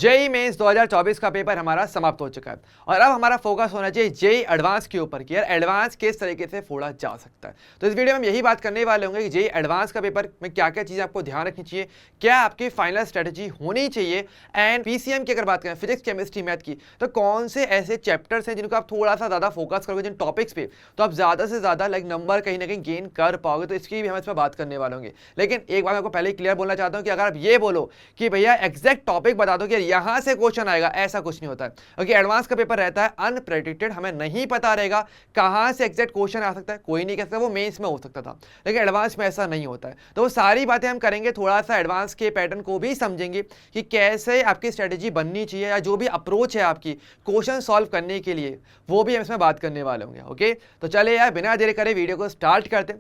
JEE mains 2024 का paper हमारा समाप्त हो चुका है और अब हमारा फोकस होना चाहिए जेई एडवांस के ऊपर कि यार एडवांस किस तरीके से फोड़ा जा सकता है। तो इस वीडियो में हम यही बात करने वाले होंगे कि जेई एडवांस का पेपर में क्या क्या चीज़ें आपको ध्यान रखनी चाहिए, क्या आपकी फाइनल स्ट्रेटेजी होनी चाहिए, एंड पीसीएम की अगर बात करें फिजिक्स केमिस्ट्री मैथ की, तो कौन से ऐसे चैप्टर्स हैं जिनको आप थोड़ा सा ज़्यादा फोकस करोगे जिन टॉपिक्स पे, तो आप ज़्यादा से ज़्यादा नंबर कहीं ना कहीं गेन कर पाओगे। तो इसकी भी हम इसमें बात करने वाले होंगे। लेकिन एक बात आपको पहले ही क्लियर बोलना चाहता हूँ कि अगर आप ये बोलो कि भैया एग्जैक्ट टॉपिक बता दो कि यहाँ से क्वेश्चन आएगा, ऐसा कुछ नहीं होता है। क्योंकि एडवांस का पेपर रहता है अनप्रेडिक्टेड, हमें नहीं पता रहेगा कहां से एग्जैक्ट क्वेश्चन आ सकता है, कोई नहीं कह सकता। वो मेंस में हो सकता था लेकिन एडवांस में ऐसा नहीं होता है। तो वो सारी बातें हम करेंगे, थोड़ा सा एडवांस के पैटर्न को भी समझेंगे कि कैसे आपकी स्ट्रेटेजी बननी चाहिए या जो भी अप्रोच है आपकी क्वेश्चन सॉल्व करने के लिए, वो भी हम इसमें बात करने वाले होंगे। ओके, तो चले यार बिना देरी करे वीडियो को स्टार्ट करते।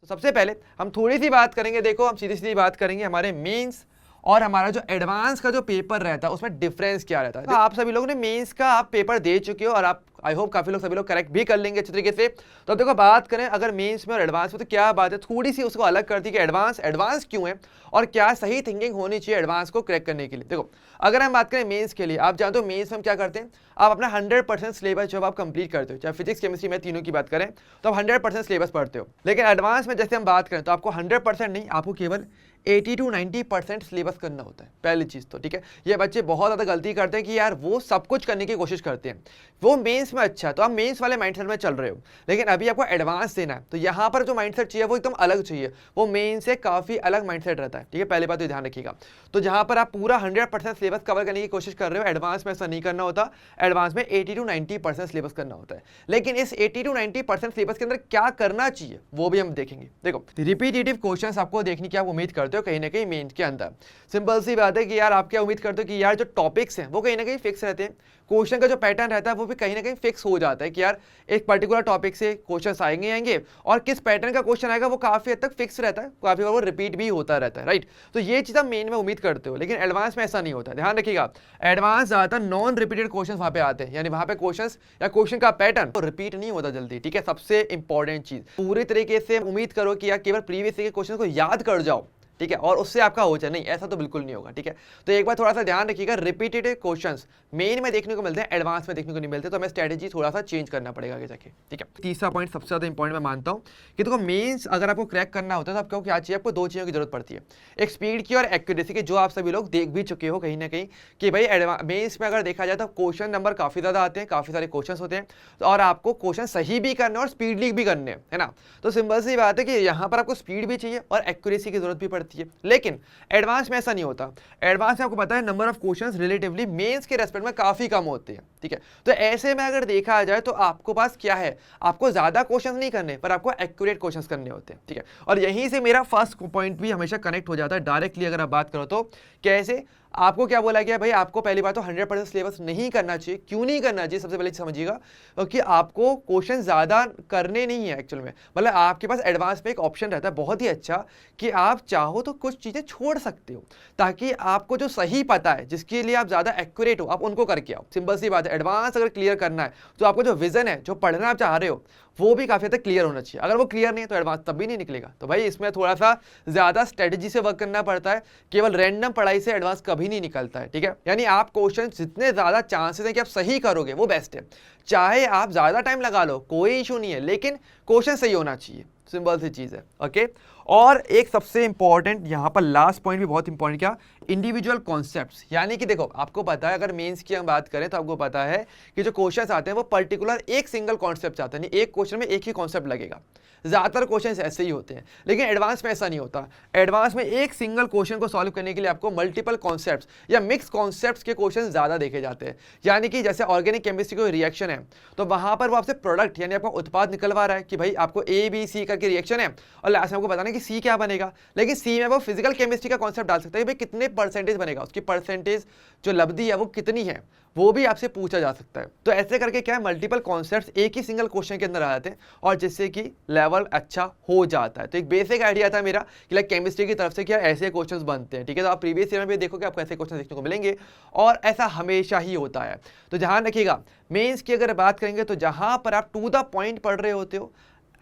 तो सबसे पहले हम थोड़ी सी बात करेंगे, देखो हम सीधी सीधी बात करेंगे हमारे मेंस और हमारा जो एडवांस का जो पेपर रहता है उसमें डिफरेंस क्या रहता है। तो आप सभी लोगों ने मेंस का आप पेपर दे चुके हो और आप आई होप काफी लोग सभी लोग करेक्ट भी कर लेंगे अच्छे तरीके से। तो अब देखो बात करें अगर मेंस में और एडवांस में, तो क्या बात है थोड़ी सी उसको अलग कर दी कि एडवांस क्यों है और क्या सही थिंकिंग होनी चाहिए एडवांस को क्रैक करने के लिए। देखो अगर हम बात करें मेंस के लिए, आप जानते हो मेंस में हम क्या करते हैं, आप अपना 100% सिलेबस जब आप कंप्लीट करते हो, चाहे फिजिक्स केमिस्ट्री में तीनों की बात करें तो आप 100% सिलेबस पढ़ते हो। लेकिन एडवांस में जैसे हम बात करें तो आपको 100% नहीं, आपको केवल 80 to 90% सिलेबस करना होता है। पहली चीज़ तो ठीक है, ये बच्चे बहुत ज़्यादा गलती करते हैं कि यार वो सब कुछ करने की कोशिश करते हैं, वो मेंस में अच्छा है तो आप मेंस वाले माइंडसेट में चल रहे हो, लेकिन अभी आपको एडवांस देना है तो यहाँ पर जो माइंडसेट चाहिए वो एकदम अलग चाहिए, वो मेंस से काफ़ी अलग माइंडसेट रहता है। ठीक है, पहली बात तो ध्यान रखिएगा। तो जहाँ पर आप पूरा 100% सिलेबस कवर करने की कोशिश कर रहे हो, एडवांस में ऐसा नहीं करना होता। एडवांस में 80 to 90% सिलेबस करना होता है। लेकिन इस 80 to 90% सिलेबस के अंदर क्या करना चाहिए वो भी हम देखेंगे। देखो रिपीटेटिव क्वेश्चंस आपको देखने की आप उम्मीद करते हो कहीं ना कहीं मेंस के अंदर। सिंपल सी बात है कि यार आप क्या उम्मीद करते हो कि यार जो टॉपिक्स हैं वो कहीं ना कहीं फिक्स रहते हैं, क्वेश्चन का जो पैटर्न रहता है वो भी कहीं ना कहीं फिक्स हो जाता है कि यार एक पर्टिकुलर टॉपिक से क्वेश्चंस आएंगे और किस पैटर्न का क्वेश्चन आएगा वो काफी हद तक फिक्स रहता है, काफी बार वो रिपीट भी होता रहता है। राइट, तो ये चीज आप मेन में उम्मीद करते हो, लेकिन एडवांस में ऐसा नहीं होता। ध्यान रखिएगा, एडवांस ज्यादातर नॉन रिपीटेड क्वेश्चन वहां पे आते हैं, यानी वहां पे क्वेश्चन या क्वेश्चन का पैटर्न तो रिपीट नहीं होता जल्दी। ठीक है, सबसे इंपॉर्टेंट चीज पूरी तरीके से उम्मीद करो कि यार केवल प्रीवियस के क्वेश्चन को याद कर जाओ, ठीक है, और उससे आपका हो जाए, नहीं ऐसा तो बिल्कुल नहीं होगा। ठीक है, तो एक बार थोड़ा सा ध्यान रखिएगा, रिपीटेड क्वेश्चंस मेन में देखने को मिलते हैं, एडवांस में देखने को नहीं मिलते, तो हमें स्ट्रेटेजी थोड़ा सा चेंज करना पड़ेगा आगे जाके। ठीक है, तीसरा पॉइंट सबसे ज्यादा इंपॉर्टेंट मैं मानता हूं कि देखो मेंस अगर आपको क्रैक करना होता है तो आपको क्या चाहिए, आपको दो चीजों की जरूरत पड़ती है, एक स्पीड की और एक्यूरेसी की, जो आप सभी लोग देख भी चुके हो कहीं ना कहीं कि भाई मेंस में अगर देखा जाए तो क्वेश्चन नंबर काफी ज्यादा आते हैं, काफी सारे क्वेश्चन होते हैं, तो और आपको क्वेश्चन सही भी करने और स्पीडली भी करने है ना। तो सिंपल सी बात है कि यहाँ पर आपको स्पीड भी चाहिए और एक्यूरेसी की जरूरत भी पड़ती है। लेकिन एडवांस में ऐसा नहीं होता। एडवांस में आपको पता है number of questions relatively mains के रेस्पेक्ट में काफी कम होते हैं। ठीक है, तो ऐसे में अगर देखा जाए तो आपको पास क्या है, आपको ज्यादा क्वेश्चंस नहीं करने पर आपको एक्यूरेट क्वेश्चंस करने होते हैं। ठीक है, और यहीं से मेरा फर्स्ट पॉइंट भी हमेशा कनेक्ट हो जाता है डायरेक्टली। अगर आप बात करो तो कैसे, आपको क्या बोला गया भाई, आपको पहली बात तो 100% सिलेबस नहीं करना चाहिए। क्यों नहीं करना चाहिए, सबसे पहले समझिएगा, क्योंकि आपको क्वेश्चन ज़्यादा करने नहीं है एक्चुअल में। मतलब आपके पास एडवांस में एक ऑप्शन रहता है बहुत ही अच्छा कि आप चाहो तो कुछ चीज़ें छोड़ सकते हो, ताकि आपको जो सही पता है, जिसके लिए आप ज़्यादा एक्यूरेट हो, आप उनको करके आओ। सिंपल सी बात है, एडवांस अगर क्लियर करना है तो आपको जो विजन है, जो पढ़ना आप चाह रहे हो, वो भी काफी हद तक क्लियर होना चाहिए। अगर वो क्लियर नहीं है तो एडवांस तब भी नहीं निकलेगा। तो भाई इसमें थोड़ा सा ज्यादा स्ट्रेटजी से वर्क करना पड़ता है, केवल रैंडम पढ़ाई से एडवांस कभी नहीं निकलता है। ठीक है, यानी आप क्वेश्चन जितने ज्यादा चांसेस हैं कि आप सही करोगे वो बेस्ट है। चाहे आप ज्यादा टाइम लगा लो कोई इशू नहीं है, लेकिन क्वेश्चन सही होना चाहिए, सिंपल सी चीज है। ओके, और एक सबसे इंपॉर्टेंट यहाँ पर लास्ट पॉइंट भी बहुत इंपॉर्टेंट, क्या, इंडिविजुअल कॉन्सेप्ट्स। यानी कि देखो आपको पता है अगर मेंस की हम बात करें तो आपको पता है कि जो क्वेश्चंस आते हैं वो पर्टिकुलर एक सिंगल कॉन्सेप्ट आते हैं, एक क्वेश्चन में एक ही कॉन्सेप्ट लगेगा। ज्यादातर क्वेश्चंस ऐसे ही होते हैं, लेकिन एडवांस में ऐसा नहीं होता। एडवांस में एक सिंगल क्वेश्चन को सॉल्व करने के लिए आपको मल्टीपल कॉन्सेप्ट्स या मिक्स कॉन्सेप्ट्स के क्वेश्चन ज्यादा देखे जाते हैं। यानी कि जैसे ऑर्गेनिक केमिस्ट्री कोई रिएक्शन है तो वहां पर वो आपसे प्रोडक्ट यानी आपका उत्पाद निकलवा रहा है कि भाई आपको ए बी सी करके रिएक्शन है और लास्ट में आपको बताना कि सी क्या बनेगा। लेकिन सी में वो फिजिकल केमिस्ट्री का कॉन्सेप्ट डाल सकता है कि भाई कितने परसेंटेज बनेगा, उसकी परसेंटेज जो लब्धि है वो कितनी है, वो भी आपसे पूछा जा सकता है। तो ऐसे करके क्या है, मल्टीपल कॉन्सेप्ट्स एक ही सिंगल क्वेश्चन के अंदर आ जाते हैं और जिससे कि लेवल अच्छा हो जाता है। तो एक बेसिक आइडिया था मेरा कि लाइक केमिस्ट्री की तरफ से क्या ऐसे क्वेश्चंस बनते हैं। ठीक है, तो आप प्रीवियस ईयर में भी देखोगे आपको ऐसे क्वेश्चन देखने को मिलेंगे और ऐसा हमेशा ही होता है। तो ध्यान रखिएगा, मेंस की अगर बात करेंगे तो जहां पर आप टू द पॉइंट पढ़ रहे होते हो,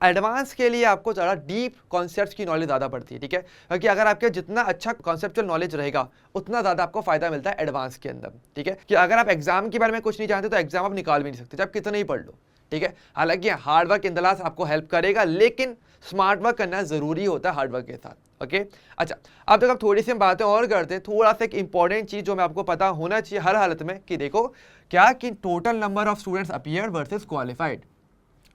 एडवांस के लिए आपको ज़्यादा डीप कॉन्सेप्ट्स की नॉलेज ज़्यादा पड़ती है, ठीक है, क्योंकि अगर आपके जितना अच्छा कॉन्सेप्चुअल नॉलेज रहेगा उतना ज़्यादा आपको फायदा मिलता है एडवांस के अंदर, ठीक है, कि अगर आप एग्जाम के बारे में कुछ नहीं जानते तो एग्जाम आप निकाल भी नहीं सकते, चाहे आप कितना ही पढ़ लो, ठीक है। हालांकि hard work in the last आपको हेल्प करेगा, लेकिन स्मार्ट वर्क करना जरूरी होता है हार्ड वर्क के साथ, ओके। अच्छा, अब तक आप थोड़ी सी बातें और करते हैं, थोड़ा सा एक इंपॉर्टेंट चीज जो मैं आपको पता होना चाहिए हर हालत में, कि देखो क्या कि total number of students appear versus qualified.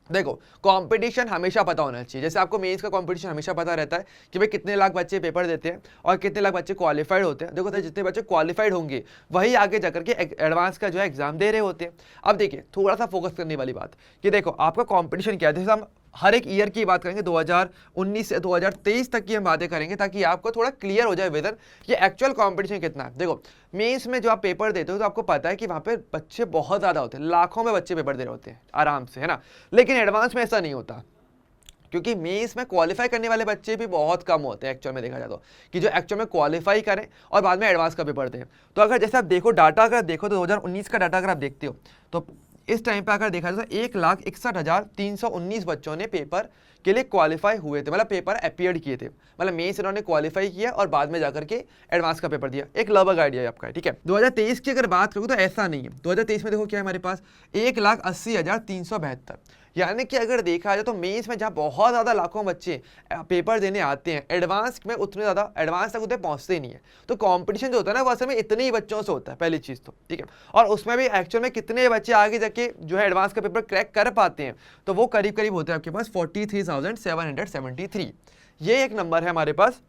देखो कंपटीशन हमेशा पता होना चाहिए, जैसे आपको मेंस का कंपटीशन हमेशा पता रहता है कि भाई कितने लाख बच्चे पेपर देते हैं और कितने लाख बच्चे क्वालिफाइड होते हैं। देखो तो जितने बच्चे क्वालिफाइड होंगे वही आगे जाकर के एडवांस का जो है एग्जाम दे रहे होते हैं। अब देखिए थोड़ा सा फोकस करने वाली बात कि देखो आपका कॉम्पिटिशन क्या है, जैसे हम हर एक ईयर की बात करेंगे, 2019 से 2023 तक की हम बातें करेंगे ताकि आपको थोड़ा क्लियर हो जाए विजन कि एक्चुअल कंपटीशन कितना है। देखो मेंस में जो आप पेपर देते हो तो आपको पता है कि वहाँ पे बच्चे बहुत ज़्यादा होते हैं, लाखों में बच्चे पेपर दे रहे होते हैं आराम से, है ना। लेकिन एडवांस में ऐसा नहीं होता, क्योंकि मेंस में क्वालिफाई करने वाले बच्चे भी बहुत कम होते हैं एक्चुअल में देखा जाए तो, कि जो एक्चुअल में क्वालिफाई करें और बाद में एडवांस का पेपर दें। तो अगर जैसे आप देखो डाटा, अगर देखो तो 2019 का डाटा अगर आप देखते हो तो इस टाइम पे अगर देखा जाए तो 1,61,319 बच्चों ने पेपर के लिए क्वालिफाई हुए थे, मतलब पेपर अपीयर्ड किए थे, मतलब मेंस इन्होंने क्वालिफाई किया और बाद में जाकर के एडवांस का पेपर दिया। एक लगभग आइडिया है आपका, ठीक है। 2023 की अगर बात करूँ तो ऐसा नहीं है। 2023 में देखो क्या है हमारे पास 1,80,372, यानी कि अगर देखा जाए तो मेंस में जहाँ बहुत ज़्यादा लाखों बच्चे पेपर देने आते हैं, एडवांस में उतने ज़्यादा एडवांस तक उतने पहुँचते ही नहीं है। तो कंपटीशन जो होता है ना वो असल में इतने ही बच्चों से होता है, पहली चीज़ तो, ठीक है। और उसमें भी एक्चुअल में कितने बच्चे आगे जाके जो है एडवांस का पेपर क्रैक कर पाते हैं, तो वो करीब करीब होते हैं आपके पास 43,773। ये एक नंबर है हमारे पास,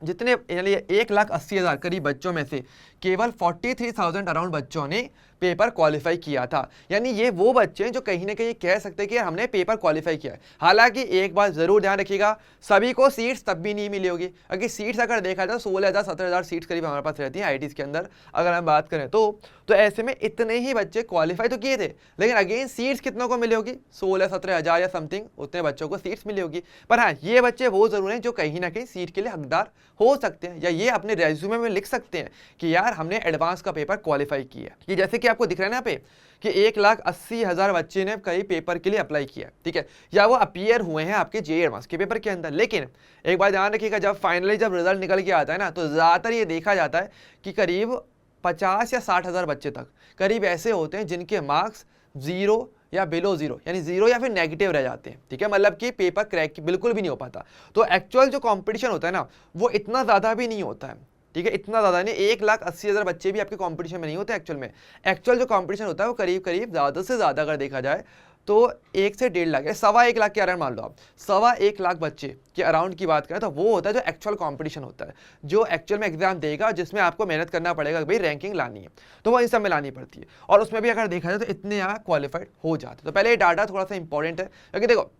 जितने यानी 1,80,000 करीब बच्चों में से केवल 43,000 अराउंड बच्चों ने पेपर क्वालिफाई किया था। यानी ये वो बच्चे हैं जो कहीं ना कहीं कह सकते हैं कि हमने पेपर क्वालिफाई किया है। हालांकि एक बात जरूर ध्यान रखिएगा, सभी को सीट्स तब भी नहीं मिली होगी, अगर सीट्स अगर देखा जाए 16,000 17,000 सीट्स करीब हमारे पास रहती हैं आईटीज के अंदर अगर हम बात करें तो ऐसे में इतने ही बच्चे क्वालिफाई तो किए थे, लेकिन अगेन सीट्स कितनों को मिली होगी, 16-17 हज़ार या समथिंग उतने बच्चों को सीट्स मिली होगी। पर हाँ, ये बच्चे वो जरूर हैं जो कहीं ना कहीं सीट के लिए हकदार हो सकते हैं, या ये अपने रेज्यूमे में लिख सकते हैं कि यार हमने एडवांस का पेपर क्वालिफाई किया। कि जैसे कि आपको दिख रहा है ना यहाँ पे कि 1,80,000 बच्चे ने कई पेपर के लिए अप्लाई किया, ठीक है, या वो अपीयर हुए हैं आपके जेईई एडवांस के पेपर के अंदर। लेकिन एक बात ध्यान रखिएगा, जब फाइनली जब रिजल्ट निकल के आता है ना, तो ज़्यादातर ये देखा जाता है कि करीब 50 या 60,000 बच्चे तक करीब ऐसे होते हैं जिनके मार्क्स 0 या बिलो 0 यानी 0 या फिर नेगेटिव रह जाते हैं, ठीक है, मतलब कि पेपर क्रैक बिल्कुल भी नहीं हो पाता। तो एक्चुअल जो कंपटीशन होता है ना वो इतना ज़्यादा भी नहीं होता है, ठीक है, इतना ज़्यादा नहीं। 1,80,000 बच्चे भी आपके कंपटीशन में नहीं होते एक्चुअल में। एक्चुअल जो कंपटीशन होता है वो करीब करीब ज़्यादा से ज़्यादा अगर देखा जाए तो 1 से 1.5 लाख या 1.25 लाख के अराउंड मान लो आप, 1.25 लाख बच्चे के अराउंड की बात करें तो वो होता है जो एक्चुअल कंपटीशन होता है, जो एक्चुअल में एग्जाम देगा, जिसमें आपको मेहनत करना पड़ेगा, भाई रैंकिंग लानी है, तो वो इन सब में लानी पड़ती है। और उसमें भी अगर देखा जाए तो इतने यहाँ क्वालिफाइड हो जाते हैं। तो पहले ये डाटा थोड़ा सा इंपॉर्टेंट है, क्योंकि देखो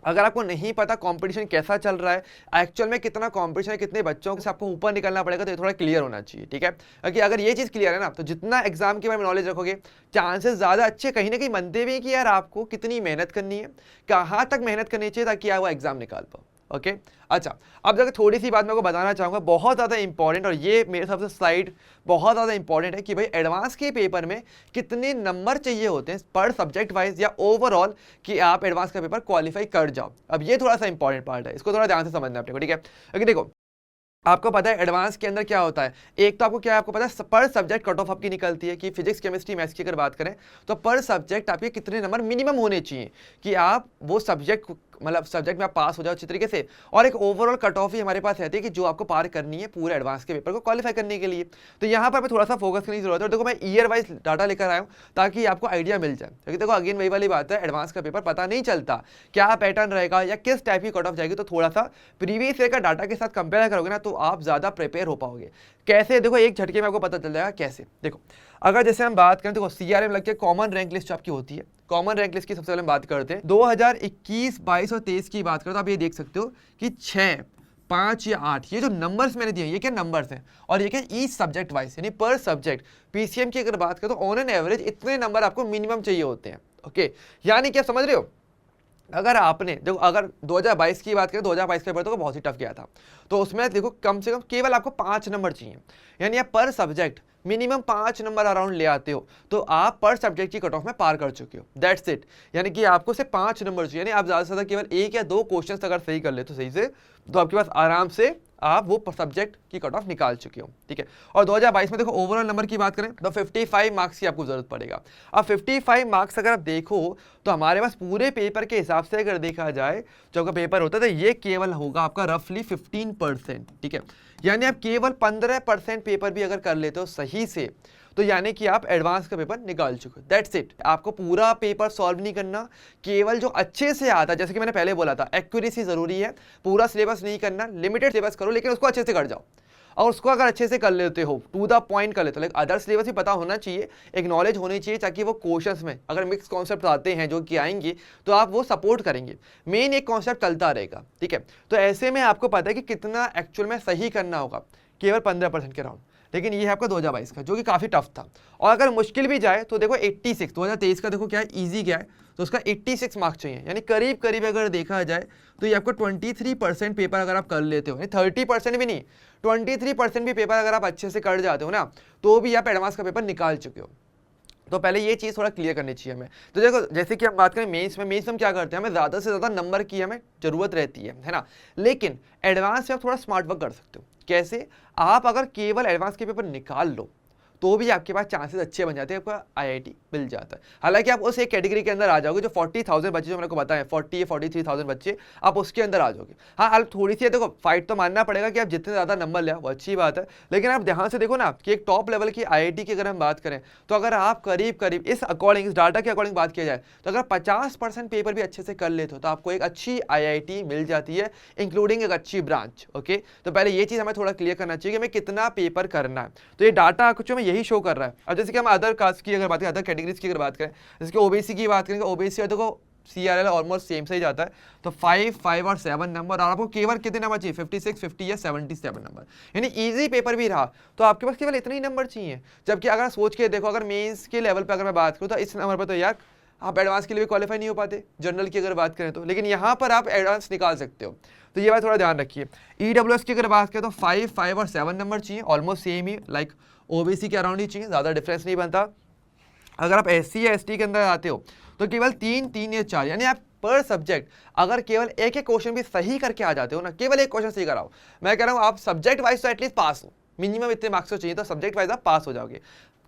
अगर आपको नहीं पता कंपटीशन कैसा चल रहा है, एक्चुअल में कितना कंपटीशन है, कितने बच्चों से आपको ऊपर निकलना पड़ेगा, तो ये थोड़ा क्लियर होना चाहिए, ठीक है। क्योंकि अगर ये चीज़ क्लियर है ना, तो जितना एग्जाम के बारे में नॉलेज रखोगे चांसेस ज़्यादा अच्छे कहीं ना कहीं बनते भी हैं कि यार आपको कितनी मेहनत करनी है, कहाँ तक मेहनत करनी चाहिए ताकि आप वो एग्जाम निकाल पाओ, ओके। अच्छा, अब जब थोड़ी सी बात मैं को बताना चाहूँगा बहुत ज़्यादा इंपॉर्टेंट, और ये मेरे हिसाब से स्लाइड बहुत ज़्यादा इंपॉर्टेंट है कि भाई एडवांस के पेपर में कितने नंबर चाहिए होते हैं पर सब्जेक्ट वाइज या ओवरऑल कि आप एडवांस का पेपर क्वालिफाई कर जाओ। अब ये थोड़ा सा इंपॉर्टेंट पार्ट है, इसको थोड़ा ध्यान से समझना है अपने को, ठीक है। अगर देखो आपको पता है एडवांस के अंदर क्या होता है, एक तो आपको क्या है, आपको पता है पर सब्जेक्ट कट ऑफ आपकी निकलती है कि फिजिक्स केमिस्ट्री मैथ्स की अगर बात करें तो पर सब्जेक्ट आपके कितने नंबर मिनिमम होने चाहिए कि आप वो सब्जेक्ट मतलब सब्जेक्ट में आप पास हो जाओ अच्छी तरीके से। और एक ओवरऑल कट ऑफ ही हमारे पास रहती है कि जो आपको पार करनी है पूरे एडवांस के पेपर को क्वालिफाई करने के लिए। तो यहाँ पर हमें थोड़ा सा फोकस करने की जरूरत है। देखो मैं ईयर वाइज डाटा लेकर आया हूँ ताकि आपको आइडिया मिल जाए, क्योंकि देखो अगेन वही वाली बात है, एडवांस का पेपर पता नहीं चलता क्या पैटर्न रहेगा या किस टाइप की कट ऑफ जाएगी। तो थोड़ा सा प्रीवियस ईयर का डाटा के साथ कंपेयर करोगे ना तो आप ज़्यादा प्रिपेयर हो पाओगे। कैसे, देखो एक झटके में आपको पता चल जाएगा कैसे। देखो अगर जैसे हम बात करें, देखो CRM लग के कॉमन रैंक लिस्ट आपकी होती है, कॉमन रैंक लिस्ट की सबसे पहले हम बात करते हैं 2021, 22 और 23 की बात करें तो आप ये देख सकते हो कि 6, 5 या 8 ये जो नंबर्स मैंने दिए ये क्या नंबर्स हैं, और ये क्या ईच सब्जेक्ट वाइज यानी पर सब्जेक्ट। PCM की अगर बात करें तो ऑन एन एवरेज इतने नंबर आपको मिनिमम चाहिए होते हैं, ओके। यानी क्या समझ रहे हो, अगर आपने देखो अगर 2022 की बात करें, 2022 का पेपर तो बहुत ही टफ गया था, तो उसमें देखो कम से कम केवल आपको 5 नंबर चाहिए, यानी आप पर सब्जेक्ट मिनिमम 5 नंबर अराउंड ले आते हो तो आप पर सब्जेक्ट की कट ऑफ में पार कर चुके हो, दैट्स इट। यानी कि आपको सिर्फ 5 नंबर चाहिए, यानी आप ज़्यादा से ज़्यादा केवल 1 या 2 क्वेश्चन अगर सही कर ले तो सही से, तो आपके पास आराम से आप वो सब्जेक्ट की कट ऑफ निकाल चुके हो, ठीक है। और 2022 में देखो ओवरऑल नंबर की बात करें तो 55 मार्क्स की आपको जरूरत पड़ेगा। अब 55 मार्क्स अगर आप देखो तो हमारे पास पूरे पेपर के हिसाब से अगर देखा जाए जो आपका पेपर होता है तो ये केवल होगा आपका रफली 15%, ठीक है। यानी आप केवल 15% पेपर भी अगर कर लेते हो सही से तो यानी कि आप एडवांस का पेपर निकाल चुके हो, दैट्स इट। आपको पूरा पेपर सॉल्व नहीं करना, केवल जो अच्छे से आता है, जैसे कि मैंने पहले बोला था एक्यूरेसी जरूरी है, पूरा सिलेबस नहीं करना, लिमिटेड सिलेबस करो लेकिन उसको अच्छे से कर जाओ। और उसको अगर अच्छे से कर लेते हो, टू द पॉइंट कर लेते हो, लेकिन अदर सिलेबस भी पता होना चाहिए, एक नॉलेज होनी चाहिए ताकि वो क्वेश्चंस में अगर मिक्स कॉन्सेप्ट आते हैं जो कि आएंगे तो आप वो सपोर्ट करेंगे, मेन एक कॉन्सेप्ट चलता रहेगा, ठीक है। तो ऐसे में आपको पता है कि कितना एक्चुअल में सही करना होगा, केवल 15% के राउंड। लेकिन ये है आपका 2022 का जो कि काफ़ी टफ था। और अगर मुश्किल भी जाए तो देखो 86, 2023 का देखो क्या है, ईजी क्या है, तो उसका 86 मार्क्स चाहिए, यानी करीब करीब अगर देखा जाए तो ये आपको 23% पेपर अगर आप कर लेते हो, 30% भी नहीं, 23% भी पेपर अगर आप अच्छे से कर जाते हो ना तो भी आप एडवांस का पेपर निकाल चुके हो। तो पहले ये चीज़ थोड़ा क्लियर करनी चाहिए हमें। तो देखो जैसे कि हम बात करें मेंस में हम क्या करते हैं, हमें ज़्यादा से ज़्यादा नंबर की हमें ज़रूरत रहती है ना। लेकिन एडवांस में आप थोड़ा स्मार्ट वर्क कर सकते हो। कैसे? आप अगर केवल एडवांस के पेपर निकाल लो तो भी आपके पास चांसेस अच्छे बन जाते हैं, आपका आईआईटी मिल जाता है। हालांकि आप उस एक कैटेगरी के अंदर आ जाओगे जो 40,000 बच्चे जो मेरे को बताएं, 40 या 43,000 बच्चे, आप उसके अंदर आ जाओगे। हाँ हाल थोड़ी सी देखो फाइट तो मानना पड़ेगा कि आप जितने ज़्यादा नंबर ले वो अच्छी बात है, लेकिन आप ध्यान से देखो ना कि एक टॉप लेवल की आईआईटी की अगर हम बात करें तो अगर आप करीब करीब इस अकॉर्डिंग, इस डाटा के अकॉर्डिंग बात किया जाए तो अगर 50% पेपर भी अच्छे से कर लेते हो तो आपको एक अच्छी आईआईटी मिल जाती है, इंक्लूडिंग एक अच्छी ब्रांच, ओके। तो पहले ये चीज़ हमें थोड़ा क्लियर करना चाहिए कि हमें कितना पेपर करना है। तो ये डाटा कुछ में यही शो कर रहा है। अब जैसे कि हम अदर कास्ट की अगर बात करें, अदर कैटेगरीज की अगर बात करें, जैसे कि ओबीसी की बात करेंगे, ओबीसी और देखो सीआरएल ऑलमोस्ट सेम से ही जाता है, तो 5, 5 और 7 नंबर, और आपको केवल कितने नंबर चाहिए, 56, 50 या 77 नंबर, यानी इजी पेपर भी रहा तो आपके पास केवल इतने ही नंबर चाहिए। जबकि अगर सोच के देखो, अगर मेंस के लेवल पे अगर मैं बात करूँ तो इस नंबर पर तो यार आप एडवांस के लिए भी क्वालिफाई नहीं हो पाते, जनरल की अगर बात करें तो, लेकिन यहाँ पर आप एडवांस निकाल सकते हो। तो ये बात थोड़ा ध्यान रखिए। ईडब्ल्यूएस की अगर बात करें तो 5, 5 और 7 नंबर चाहिए, ऑलमोस्ट सेम ही, लाइक ओबीसी के अराउंड ही चाहिए, ज़्यादा डिफरेंस नहीं बनता। अगर आप एससी या एसटी के अंदर आते हो तो केवल 3, 3 या 4, यानी आप पर सब्जेक्ट अगर केवल एक एक क्वेश्चन भी सही करके आ जाते हो ना, केवल एक क्वेश्चन सही कराओ, मैं कह रहा हूँ आप सब्जेक्ट वाइज तो एटलीस्ट पास हो, मिनिमम इतने मार्क्स तो चाहिए, तो सब्जेक्ट वाइज आप पास हो जाओगे।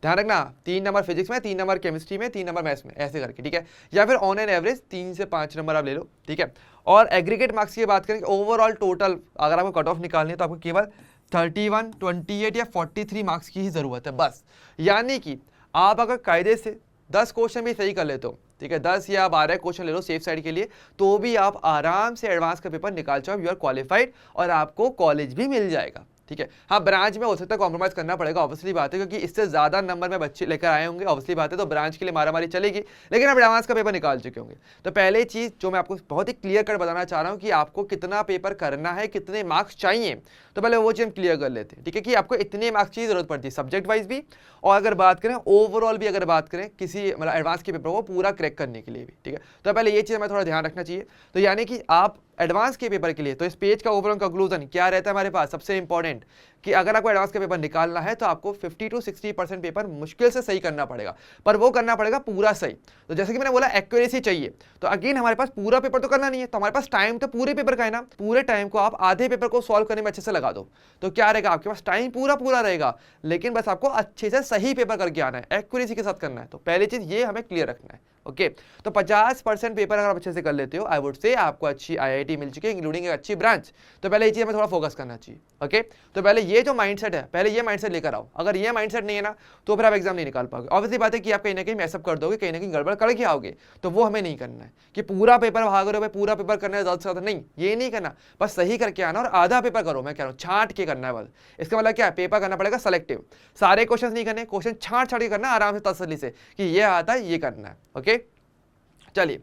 ध्यान रखना 3 नंबर फिजिक्स में, 3 नंबर केमिस्ट्री में, 3 नंबर मैथ्स में, ऐसे करके, ठीक है। या फिर ऑन एन एवरेज 3 से 5 नंबर आप ले लो, ठीक है। और एग्रीगेट मार्क्स की बात करें, ओवरऑल टोटल अगर आपको कट ऑफ निकालनी है तो आपको केवल 31, 28 या 43 मार्क्स की ही जरूरत है बस। यानी कि आप अगर कायदे से 10 क्वेश्चन भी सही कर लेते हो, ठीक है, 10 या 12 क्वेश्चन ले लो सेफ साइड के लिए, तो भी आप आराम से एडवांस का पेपर निकाल जाओ, यू आर क्वालिफाइड, और आपको कॉलेज भी मिल जाएगा, ठीक है। हाँ ब्रांच में हो सकता है कॉम्प्रोमाइज करना पड़ेगा, ऑब्वियसली बात है, क्योंकि इससे ज़्यादा नंबर में बच्चे लेकर आए होंगे, ऑब्वियसली बात है, तो ब्रांच के लिए मारामारी चलेगी, लेकिन आप एडवांस का पेपर निकाल चुके होंगे। तो पहले चीज़ जो मैं आपको बहुत ही क्लियर कर बताना चाह रहा हूँ कि आपको कितना पेपर करना है, कितने मार्क्स चाहिए, तो पहले वो चीज़ हम क्लियर कर लेते हैं, ठीक है, कि आपको इतने मार्क्स की जरूरत पड़ती है सब्जेक्ट वाइज भी, और अगर बात करें ओवरऑल भी, अगर बात करें किसी मतलब एडवांस के पेपर को पूरा क्रैक करने के लिए भी, ठीक है। तो पहले ये चीज़ हमें थोड़ा ध्यान रखना चाहिए। तो यानी कि आप एडवांस के पेपर के लिए, तो इस पेज का ओवरऑल कंक्लूजन क्या रहता है हमारे पास, सबसे इंपॉर्टेंट कि अगर आपको एडवांस का पेपर निकालना है तो आपको 50 to 60% पेपर मुश्किल से सही करना पड़ेगा, पर वो करना पड़ेगा पूरा सही। तो जैसे कि मैंने बोला एक्यूरेसी चाहिए, तो अगेन हमारे पास पूरा पेपर तो करना नहीं है, तो हमारे पास टाइम तो पूरे पेपर का है ना, पूरे टाइम को आप आधे पेपर को सॉल्व करने में अच्छे से लगा दो, तो क्या रहेगा, आपके पास टाइम पूरा रहेगा, लेकिन बस आपको अच्छे से सही पेपर करके आना है, एक्यूरेसी के साथ करना है। तो पहली चीज ये हमें क्लियर रखना है, ओके। तो 50% पेपर अगर आप अच्छे से कर लेते हो, आई वुड से आपको अच्छी आईआईटी मिल चुकी है, इंक्लूडिंग एक अच्छी ब्रांच। तो पहले ये चीज हमें थोड़ा फोकस करना चाहिए, ओके। तो पहले ये जो माइंडसेट है, पहले ये माइंडसेट लेकर आओ। अगर ये माइंडसेट नहीं है ना तो फिर आप एग्जाम नहीं निकाल पाओगे। ऑब्वियसली बात है कि आप कहीं ना कहीं मैसअप कर दोगे, कहीं ना कहीं गड़बड़ करके आओगे, तो वो हमें नहीं करना है कि पूरा पेपर भाग रहे हो, पूरा पेपर करना है ज़्यादा से ज़्यादा, नहीं, ये नहीं करना, बस सही करके आना, और आधा पेपर करो, मैं कह रहा हूँ छांट के करना है बस। इसका मतलब क्या है, पेपर करना पड़ेगा सेलेक्टिव, सारे क्वेश्चन नहीं करने, क्वेश्चन छांट के करना आराम से तसल्ली से कि ये आता है, ये करना है, ओके। चलिए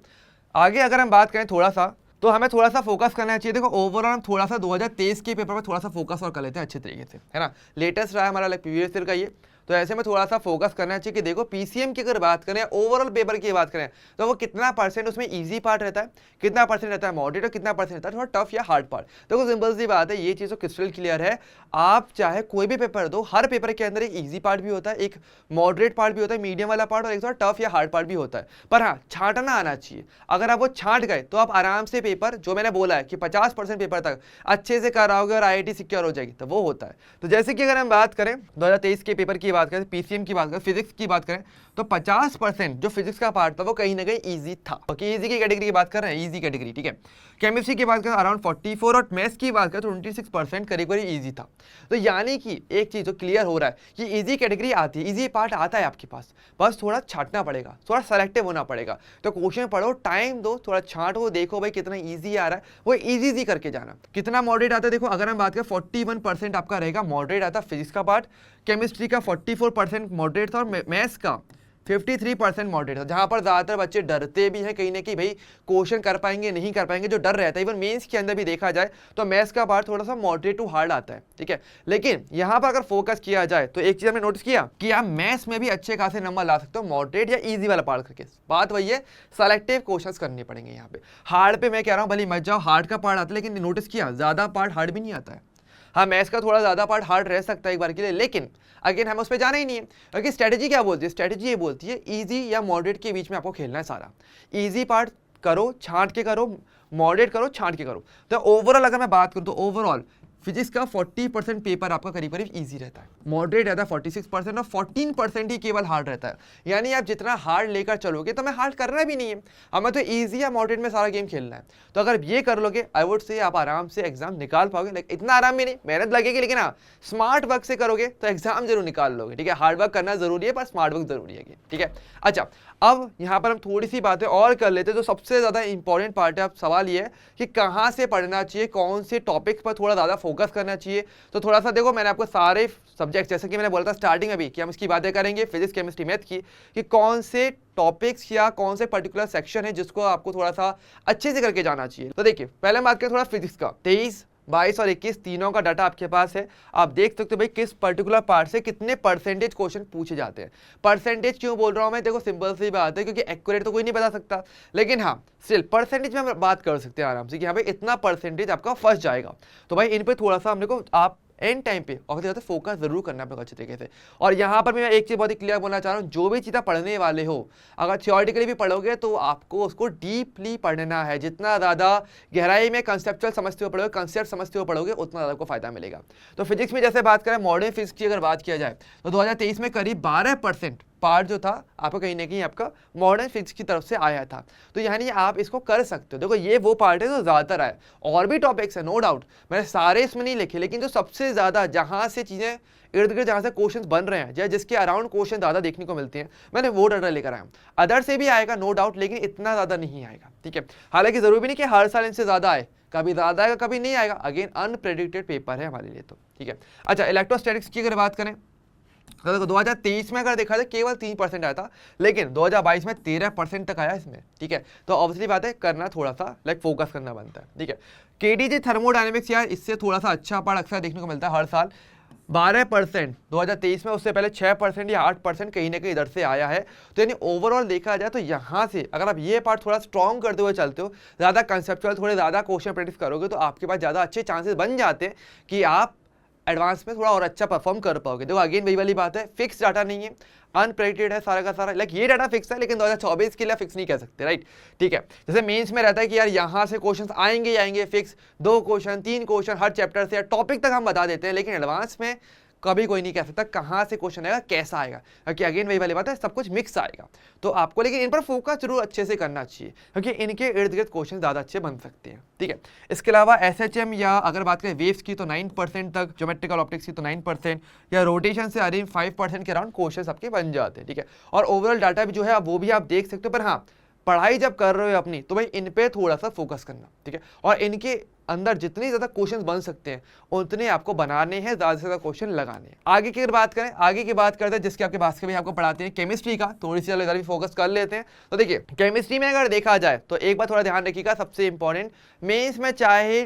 आगे अगर हम बात करें थोड़ा सा, तो हमें थोड़ा सा फोकस करना चाहिए। देखो ओवरऑल हम थोड़ा सा 2023 के पेपर पर थोड़ा सा फोकस और कर लेते हैं अच्छे तरीके से, है ना। लेटेस्ट रहा है हमारा प्रीवियस ईयर का ये, तो ऐसे में थोड़ा सा फोकस करना चाहिए कि देखो पीसीएम की अगर बात करें, ओवरऑल पेपर की बात करें, तो वो कितना परसेंट उसमें ईजी पार्ट रहता है, कितना परसेंट रहता है मॉडरेट और कितना परसेंट रहता है थोड़ा टफ या हार्ड पार्ट। देखो सिंपल सी बात है, ये चीज़ तो क्रिस्टल क्लियर है। आप चाहे कोई भी पेपर दो, हर पेपर के अंदर एक ईजी पार्ट भी होता है, एक मॉडरेट पार्ट भी होता है, मीडियम वाला पार्ट, और एक थोड़ा टफ या हार्ड पार्ट भी होता है। पर हाँ, छांटना आना चाहिए। अगर आप वो छांट गए तो आप आराम से पेपर, जो मैंने बोला है कि 50% पेपर तक अच्छे से कराओगे और आईआईटी सिक्योर हो जाएगी, तो वो होता है। तो जैसे कि अगर हम बात करें 2023 के पेपर की बात करें, पीसीएम की बात करें, फिजिक्स की बात करें, तो 50% जो फिजिक्स का पार्ट था वो कहीं ना कहीं ईजी था। ओके, ईजी की कैटेगरी की बात कर रहे हैं, ईजी कैटेगरी, ठीक है। केमिस्ट्री की बात करें अराउंड 44 और मैथ्स की बात करें तो 26% करीब करीब ईजी था। तो यानी कि एक चीज जो क्लियर हो रहा है कि ईजी कैटेगरी आती है, ईजी पार्ट आता है आपके पास, बस थोड़ा छांटना पड़ेगा, थोड़ा सेलेक्टिव होना पड़ेगा। तो क्वेश्चन पढ़ो, टाइम दो, थोड़ा छांटो, देखो भाई कितना ईजी आ रहा है, वो ईजी करके जाना। कितना मॉडरेट आता है, देखो अगर हम बात करें 41% आपका रहेगा मॉडरेट आता है फिजिक्स का पार्ट, केमिस्ट्री का 44% मॉडरेट था और मैथ्स का 53% मॉडरेट था। जहां पर ज्यादातर बच्चे डरते भी हैं कहीं ना कहीं, भाई क्वेश्चन कर पाएंगे नहीं कर पाएंगे, जो डर रहता है। इवन मेंस के अंदर भी देखा जाए तो मैथ्स का पार्ट थोड़ा सा मॉडरेट टू हार्ड आता है, ठीक है। लेकिन यहां पर अगर फोकस किया जाए तो एक चीज हमने नोटिस किया कि आप मैथ्स में भी अच्छे खासे नंबर ला सकते हो मॉडरेट या ईजी वाला पार्ट करके। बात वही है, सेलेक्टिव क्वेश्चन करने पड़ेंगे यहाँ पे। हार्ड पे मैं कह रहा हूँ भले मत जाओ, हार्ड का पार्ट आता है, लेकिन नोटिस किया ज्यादा पार्ट हार्ड भी नहीं आता है। हाँ, मैथ्स का थोड़ा ज्यादा पार्ट हार्ड रह सकता है एक बार के लिए, लेकिन अगेन हमें उस पर जाना ही नहीं है, क्योंकि स्ट्रेटेजी क्या बोलती है, स्ट्रेटेजी ये बोलती है इजी या मॉडरेट के बीच में आपको खेलना है सारा। इजी पार्ट करो, छांट के करो, मॉडरेट करो, छांट के करो। तो ओवरऑल अगर मैं बात करूं तो ओवरऑल फिजिक्स का 40% पेपर आपका करीब करीब इजी रहता है, मॉडरेट रहता है 46% और 14% ही केवल हार्ड रहता है। यानी आप जितना हार्ड लेकर चलोगे तो हमें हार्ड करना भी नहीं है, हमें तो इजी या मॉडरेट में सारा गेम खेलना है। तो अगर ये कर लोगे, आई वुड से आप आराम से एग्जाम निकाल पाओगे। लेकिन इतना आराम भी नहीं, मेहनत लगेगी, लेकिन हाँ स्मार्ट वर्क से करोगे तो एग्जाम जरूर निकाल लोगे, ठीक है। हार्ड वर्क करना जरूरी है पर स्मार्ट वर्क जरूरी है, ठीक है। अच्छा, अब यहाँ पर हम थोड़ी सी बातें और कर लेते हैं। जो सबसे ज्यादा इंपॉर्टेंट पार्ट है, अब सवाल ये है कि कहाँ से पढ़ना चाहिए, कौन से टॉपिक पर थोड़ा ज्यादा फोकस करना चाहिए। तो थोड़ा सा देखो, मैंने आपको सारे सब्जेक्ट, जैसे कि मैंने बोला था स्टार्टिंग अभी कि हम इसकी बातें करेंगे फिजिक्स केमिस्ट्री मैथ की, कि कौन से टॉपिक्स या कौन से पर्टिकुलर सेक्शन है जिसको आपको थोड़ा सा अच्छे से करके जाना चाहिए। तो देखिए, पहले हम बात करें थोड़ा फिजिक्स का। 23, 22 और 21 तीनों का डाटा आपके पास है। आप देख सकते हो भाई किस पर्टिकुलर पार्ट से कितने परसेंटेज क्वेश्चन पूछे जाते हैं। परसेंटेज क्यों बोल रहा हूं मैं, देखो सिंपल सी बात है, क्योंकि एक्यूरेट तो कोई नहीं बता सकता, लेकिन हाँ स्टिल परसेंटेज में हम बात कर सकते हैं आराम से कि हाँ भाई इतना परसेंटेज आपका फंस जाएगा। तो भाई इन पे थोड़ा सा हमने को आप एंड टाइम पे और फोकस जरूर करना पड़ेगा अच्छे तरीके से। और यहाँ पर मैं एक चीज बहुत ही क्लियर बोलना चाह रहा हूँ, जो भी चीज़ें पढ़ने वाले हो, अगर थियोरेटिकली भी पढ़ोगे तो आपको उसको डीपली पढ़ना है। जितना ज़्यादा गहराई में कंसेप्चुअल समझते हुए पढ़ोगे, कंसेप्ट समझते हुए पढ़ोगे, उतना ज़्यादा आपको फायदा मिलेगा। तो फिजिक्स में जैसे बात करें, मॉडर्न फिजिक्स की अगर बात किया जाए तो 2023 में करीब 12% पार्ट जो था आपको कहीं ना कहीं आपका मॉडर्न फिजिक्स की तरफ से आया था। तो यानी आप इसको कर सकते हो। देखो ये वो पार्ट है जो ज़्यादातर आया, और भी टॉपिक्स है नो डाउट, मैंने सारे इसमें नहीं लिखे, लेकिन जो सबसे ज़्यादा जहाँ से चीज़ें इर्द गिर्द जहाँ से क्वेश्चन बन रहे हैं या जिसके अराउंड क्वेश्चन ज़्यादा देखने को मिलते हैं, मैंने वो डाटा लेकर आया। अदर से भी आएगा नो डाउट, लेकिन इतना ज़्यादा नहीं आएगा, ठीक है। हालांकि ज़रूरी भी नहीं कि हर साल इनसे ज़्यादा आए, कभी ज़्यादा आएगा कभी नहीं आएगा। अगेन अनप्रेडिक्टेड पेपर है हमारे लिए, तो ठीक है। अच्छा, इलेक्ट्रोस्टैटिक्स की अगर बात करें तो देखो 2023 में अगर देखा जाए केवल 3% आया था, लेकिन 2022 में 13% तक आया इसमें, ठीक है। तो ऑब्वियसली बात है, करना थोड़ा सा फोकस करना बनता है, ठीक है। केडीजे थर्मोडायनेमिक्स यार, इससे थोड़ा सा अच्छा पार्ट अक्सर देखने को मिलता है हर साल। 12% 2023 में, उससे पहले 6% या 8% कहीं ना कहीं इधर से आया है। तो यानी ओवरऑल देखा जाए तो यहाँ से अगर आप ये पार्ट थोड़ा स्ट्रॉन्ग करते हुए चलते हो, ज़्यादा कंसेप्चुअल, थोड़े ज़्यादा क्वेश्चन प्रैक्टिस करोगे, तो आपके पास ज़्यादा अच्छे चांसेस बन जाते हैं कि आप एडवांस में थोड़ा और अच्छा परफॉर्म कर पाओगे। देखो अगेन वही वाली बात है, फिक्स डाटा नहीं है, अनप्रेडिक्टेड है सारा का सारा। लाइक ये डाटा फिक्स है, लेकिन 2024 के लिए फिक्स नहीं कह सकते, राइट, ठीक है। जैसे मेंस में रहता है कि यार यहाँ से क्वेश्चंस आएंगे ही आएंगे फिक्स, 2 क्वेश्चन 3 क्वेश्चन हर चैप्टर से या टॉपिक तक हम बता देते हैं, लेकिन एडवांस में कभी कोई नहीं कह सकता कहाँ से क्वेश्चन आएगा, कैसा आएगा, क्योंकि अगेन वही वाली बात है, सब कुछ मिक्स आएगा। तो आपको लेकिन इन पर फोकस जरूर अच्छे से करना चाहिए, क्योंकि इनके इर्द गिर्द क्वेश्चन ज़्यादा अच्छे बन सकते हैं, ठीक है। इसके अलावा एसएचएम या अगर बात करें वेव्स की तो 9% तक, ज्योमेट्रिकल ऑप्टिक्स की तो 9%, या रोटेशन से अरेंज 5% के अराउंड क्वेश्चन आपके बन जाते हैं, ठीक है। और ओवरऑल डाटा भी जो है वो भी आप देख सकते हो। पर हाँ, पढ़ाई जब कर रहे हो अपनी, तो भाई इन पे थोड़ा सा फोकस करना, ठीक है। और इनके अंदर जितने ज्यादा क्वेश्चंस बन सकते हैं उतने आपको बनाने हैं, ज्यादा से ज्यादा क्वेश्चन लगाने हैं। आगे की अगर बात करें, आगे की बात करते हैं जिसके आपके पास के भी आपको पढ़ाते हैं, केमिस्ट्री का थोड़ी सी इधर भी फोकस कर लेते हैं। तो देखिए केमिस्ट्री में अगर देखा जाए तो एक बार थोड़ा ध्यान रखिएगा, सबसे इंपॉर्टेंट, मेंस में चाहे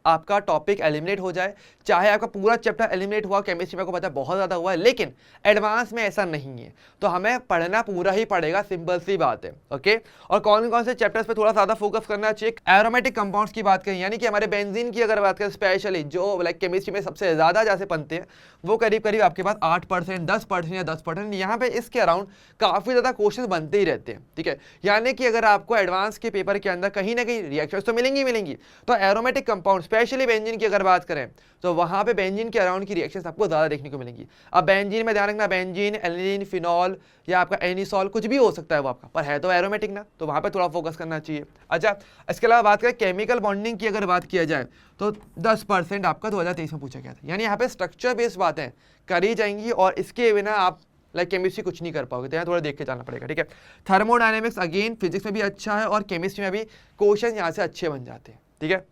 आपका टॉपिक एलिमिनेट हो जाए, चाहे आपका पूरा चैप्टर एलिमिनेट हुआ, केमिस्ट्री में को पता है बहुत ज़्यादा हुआ है, लेकिन एडवांस में ऐसा नहीं है, तो हमें पढ़ना पूरा ही पड़ेगा, सिंपल सी बात है। ओके, और कौन कौन से चैप्टर्स पे थोड़ा ज़्यादा फोकस करना चाहिए? एरोमेटिक कंपाउंड्स की बात करें, यानी कि हमारे बेंजीन की अगर बात करें, स्पेशली जो लाइक केमिस्ट्री में सबसे ज़्यादा जैसे बनते हैं, वो करीब करीब आपके पास 8%, 10% या 10%, यहाँ पे इसके अराउंड काफ़ी ज़्यादा क्वेश्चन बनते ही रहते हैं। ठीक है, यानी कि अगर आपको एडवांस के पेपर के अंदर कहीं ना कहीं रिएक्शंस तो मिलेंगी, तो एरोमेटिक कंपाउंड स्पेशली बेंजीन की अगर बात करें, तो वहाँ पे बेंजीन के अराउंड की रिएक्शंस आपको ज़्यादा देखने को मिलेंगी। अब बेंजीन में ध्यान रखना, बेंजीन, एल्निन, फिनॉल या आपका एनिसॉल कुछ भी हो सकता है वो आपका, पर है तो एरोमेटिक ना, तो वहाँ पे थोड़ा फोकस करना चाहिए। अच्छा, इसके अलावा बात करें केमिकल बॉन्डिंग की अगर बात किया जाए, तो 10% आपका 2023 में पूछा गया था, यानी यहाँ पे स्ट्रक्चर बेस्ड बातें करी जाएंगी और इसके बिना आप लाइक केमिस्ट्री कुछ नहीं कर पाओगे, तो यहाँ थोड़ा देख के जाना पड़ेगा। ठीक है, थर्मोडायनेमिक्स अगेन फिजिक्स में भी अच्छा है और केमिस्ट्री में भी क्वेश्चन यहाँ से अच्छे बन जाते हैं। ठीक है,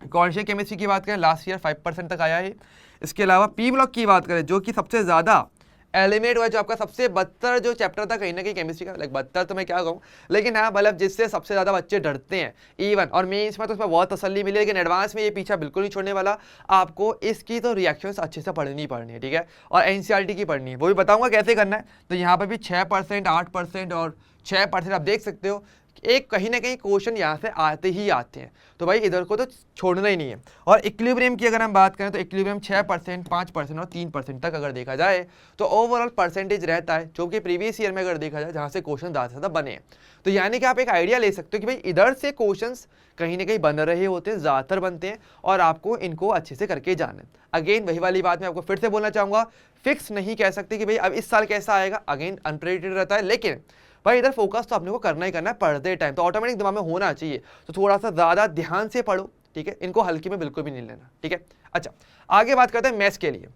कॉन्शियस केमिस्ट्री की बात करें, लास्ट ईयर 5% तक आया है। इसके अलावा पी ब्लॉक की बात करें, जो कि सबसे ज़्यादा एलिमिनेट हुआ, जो आपका सबसे बदतर जो चैप्टर था कहीं ना कहीं केमिस्ट्री का, लाइक बदतर तो मैं क्या कहूँ, लेकिन हाँ मतलब जिससे सबसे ज़्यादा बच्चे डरते हैं इवन, और मेंस में तो उसमें बहुत तसल्ली मिली, लेकिन एडवांस में ये पीछा बिल्कुल नहीं छोड़ने वाला। आपको इसकी तो रिएक्शंस अच्छे से पढ़नी है। ठीक है, और एनसीईआरटी की पढ़नी है, वो भी बताऊँगा कैसे करना है। तो यहाँ पर भी 6%, 8% और 6% आप देख सकते हो, एक कहीं ना कहीं क्वेश्चन यहाँ से आते ही आते हैं, तो भाई इधर को तो छोड़ना ही नहीं है। और इक्विलिब्रियम की अगर हम बात करें, तो इक्विलिब्रियम 6%, 5% और 3% तक अगर देखा जाए, तो ओवरऑल परसेंटेज रहता है, जो कि प्रीवियस ईयर में अगर देखा जाए जहाँ से क्वेश्चन ज़्यादा से ज़्यादा बने हैं। तो यानी कि आप एक आइडिया ले सकते हो कि भाई इधर से क्वेश्चंस कहीं ना कहीं बन रहे होते हैं, ज़्यादातर बनते हैं, और आपको इनको अच्छे से करके जाना है। अगेन वही वाली बात मैं आपको फिर से बोलना चाहूँगा, फिक्स नहीं कह सकते कि भाई अब इस साल कैसा आएगा, अगेन अनप्रेडिक्टेड रहता है, लेकिन भाई इधर फोकस तो अपने को करना ही करना है पढ़ते टाइम, तो ऑटोमेटिक दिमाग में होना चाहिए, तो थोड़ा सा ज़्यादा ध्यान से पढ़ो। ठीक है, इनको हल्की में बिल्कुल भी नहीं लेना। ठीक है, अच्छा आगे बात करते हैं मैथ्स के लिए।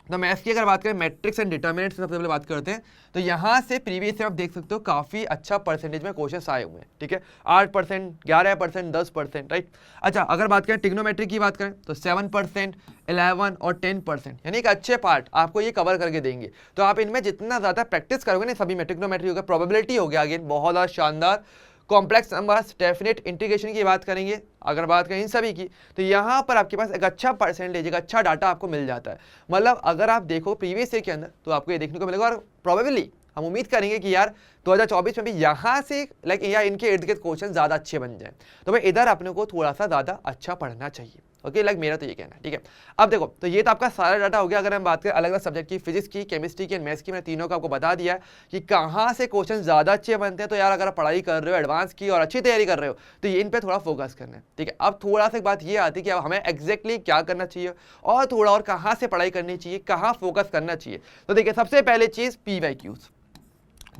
तो मैथ्स की अगर बात करें, मैट्रिक्स एंड डिटर्मिनेंट्स सबसे पहले बात करते हैं, तो यहाँ से प्रीवियस से आप देख सकते हो काफ़ी अच्छा परसेंटेज में क्वेश्चंस आए हुए हैं। ठीक है, 8%, 11%, 10%, राइट। अच्छा, अगर बात करें ट्रिग्नोमेट्री की बात करें, तो 7%, 11 और 10%, यानी एक अच्छे पार्ट आपको ये कवर करके देंगे। तो आप इनमें जितना ज़्यादा प्रैक्टिस करोगे ना, सभी में ट्रिग्नोमेट्री हो गया, प्रोबेबिलिटी हो गया, अगेन बहुत ज़्यादा शानदार, कॉम्प्लेक्स नंबर्स, डेफिनेट इंटीग्रेशन की बात करेंगे, अगर बात करें इन सभी की, तो यहाँ पर आपके पास एक अच्छा परसेंटेज, एक अच्छा डाटा आपको मिल जाता है। मतलब अगर आप देखो प्रीवियस ईयर के अंदर, तो आपको ये देखने को मिलेगा, और प्रोबेबली हम उम्मीद करेंगे कि यार 2024 में भी यहाँ से लाइक या इनके इर्द गिर्द क्वेश्चन ज़्यादा अच्छे बन जाए। तो भाई इधर अपने को थोड़ा सा ज़्यादा अच्छा पढ़ना चाहिए। ओके, लाइक मेरा तो ये कहना है। ठीक है, अब देखो, तो ये तो आपका सारा डाटा हो गया। अगर हम बात करें अलग अलग सब्जेक्ट की, फिजिक्स की, केमिस्ट्री की एंड मैथ्स की, मैंने तीनों का आपको बता दिया है कि कहाँ से क्वेश्चन ज़्यादा अच्छे बनते हैं। तो यार अगर आप पढ़ाई कर रहे हो एडवांस की और अच्छी तैयारी कर रहे हो, तो ये इन पर थोड़ा फोकस करना है। ठीक है, अब थोड़ा सा बात ये आती है कि अब हमें एग्जैक्टली क्या करना चाहिए और थोड़ा और कहाँ से पढ़ाई करनी चाहिए, कहाँ फोकस करना चाहिए। तो देखिए, सबसे पहले चीज़ PYQs,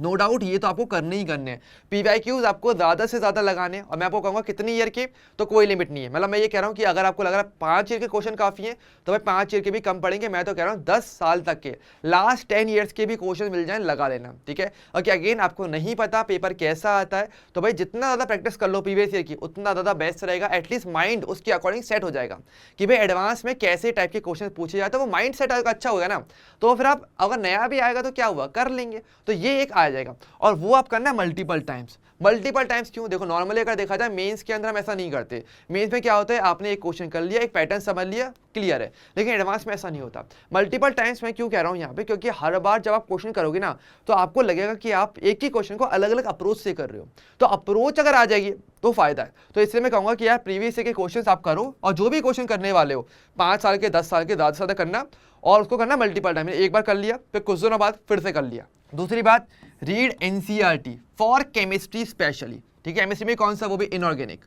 नो डाउट ये तो आपको करने ही करने हैं। PYQs आपको ज़्यादा से ज़्यादा लगाने हैं, और मैं आपको कहूँगा कितनी ईयर के, तो कोई लिमिट नहीं है। मतलब मैं ये कह रहा हूँ कि अगर आपको लग रहा है 5 ईयर के क्वेश्चन काफ़ी हैं, तो भाई 5 ईयर के भी कम पड़ेंगे। मैं तो कह रहा हूँ 10 साल तक के, लास्ट 10 ईयर्स के भी क्वेश्चन मिल जाए, लगा लेना। ठीक है, और कि अगेन आपको नहीं पता पेपर कैसा आता है, तो भाई जितना ज़्यादा प्रैक्टिस कर लो प्रीवियस ईयर की, उतना ज़्यादा बेस्ट रहेगा। एटलीस्ट माइंड उसके अकॉर्डिंग सेट हो जाएगा कि भाई एडवांस में कैसे टाइप के क्वेश्चन पूछे जाते हैं, वो माइंड सेट अच्छा होगा ना, तो फिर आप अगर नया भी आएगा तो क्या हुआ, कर लेंगे। तो ये एक आ जाएगा, और वो आप करना मल्टीपल टाइम्स। मल्टीपल टाइम्स क्यों? देखो नॉर्मली अगर देखा जाए मेंस के अंदर हम ऐसा नहीं करते। मेंस में क्या होता है, आपने एक क्वेश्चन कर लिया, एक पैटर्न समझ लिया, क्लियर है। लेकिन एडवांस में ऐसा नहीं होता। मल्टीपल टाइम्स मैं क्यों कह रहा हूँ यहाँ पे, क्योंकि हर बार जब आप क्वेश्चन करोगे ना, तो आपको लगेगा कि आप एक ही क्वेश्चन को अलग अलग अप्रोच से कर रहे हो। तो अप्रोच अगर आ जाएगी तो फायदा है। तो इसलिए मैं कहूँगा कि यार प्रीवियस के क्वेश्चन आप करो, और जो भी क्वेश्चन करने वाले हो 5 साल के, 10 साल के, ज़्यादा से ज़्यादा करना, और उसको करना मल्टीपल टाइम। एक बार कर लिया, फिर कुछ दिनों बाद फिर से कर लिया। दूसरी बात, read NCERT for chemistry specially. ठीक है, केमिस्ट्री में कौन सा, वो भी इनऑर्गेनिक।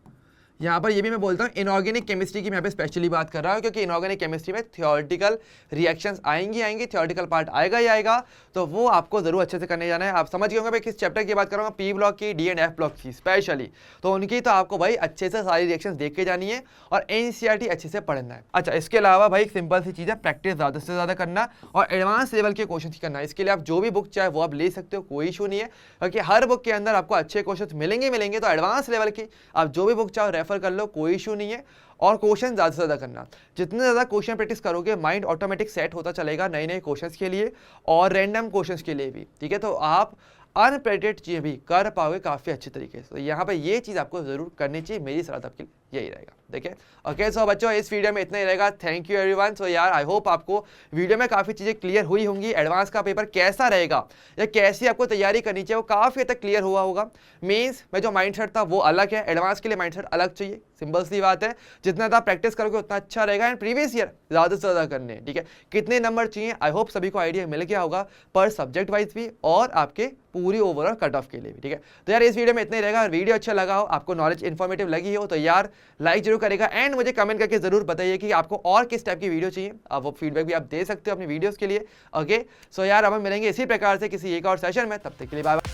यहाँ पर ये भी मैं बोलता हूँ इनऑर्गेनिक केमिस्ट्री की मैं यहाँ पे स्पेशली बात कर रहा हूँ, क्योंकि इनऑर्गेनिक केमिस्ट्री में थियोरेटिकल रिएक्शंस आएंगी, थियोरेटिकल पार्ट आएगा ही आएगा, तो वो आपको जरूर अच्छे से करने जाना है। आप समझ गए होंगे मैं किस चैप्टर की बात कर रहा हूँ, पी ब्लॉक की, डी एंड एफ ब्लॉक की स्पेशली। तो उनकी तो आपको भाई अच्छे से सारी रिएक्शंस देख के जानी है, और एनसीईआरटी अच्छे से पढ़ना है। अच्छा, इसके अलावा भाई सिंपल सी चीज़ है, प्रैक्टिस ज़्यादा से ज़्यादा करना और एडवांस लेवल के क्वेश्चन करना। इसके लिए आप जो भी बुक चाहे वो आप ले सकते हो, कोई इशू नहीं है, क्योंकि हर बुक के अंदर आपको अच्छे क्वेश्चन मिलेंगे। तो एडवांस लेवल की आप जो भी बुक चाहो रेफर कर लो, कोई इशू नहीं है। और क्वेश्चन ज़्यादा से ज़्यादा करना, जितने ज़्यादा क्वेश्चन प्रैक्टिस करोगे माइंड ऑटोमेटिक सेट होता चलेगा नए नए क्वेश्चंस के लिए और रैंडम क्वेश्चंस के लिए भी। ठीक है, तो आप अनप्रेडिक्टेड चीज़ें भी कर पाओगे काफ़ी अच्छे तरीके से। तो यहाँ पे ये चीज़ आपको ज़रूर करनी चाहिए, मेरी सलाह आपके लिए यही रहेगा। देखिए ओके, सो बच्चों इस वीडियो में इतना ही रहेगा। Thank you everyone. सो यार आई होप आपको वीडियो में काफ़ी चीज़ें क्लियर हुई होंगी। एडवांस का पेपर कैसा रहेगा या कैसी आपको तैयारी करनी चाहिए वो काफ़ी हद तक क्लियर हुआ होगा। मेंस में जो माइंडसेट था वो अलग है, एडवांस के लिए माइंडसेट अलग चाहिए। सिंपल सी बात है, जितना ज़्यादा प्रैक्टिस करोगे उतना अच्छा रहेगा। एंड प्रीवियस ईयर ज़्यादा से ज़्यादा करने हैं, ठीक है। कितने नंबर चाहिए आई होप सभी को आइडिया मिल गया होगा, पर सब्जेक्ट वाइज भी और आपके पूरी ओवरऑल कट ऑफ के लिए भी, ठीक है। तो यार इस वीडियो में इतना ही रहेगा। वीडियो अच्छा लगा हो, आपको नॉलेज इन्फॉर्मेटिव लगी हो तो यार लाइक जरूर करेगा एंड मुझे कमेंट करके जरूर बताइए कि आपको और किस टाइप की वीडियो चाहिए। अब वो फीडबैक भी आप दे सकते हो अपनी वीडियोस के लिए। ओके, सो यार अब हम मिलेंगे इसी प्रकार से किसी एक और सेशन में, तब तक के लिए बाय।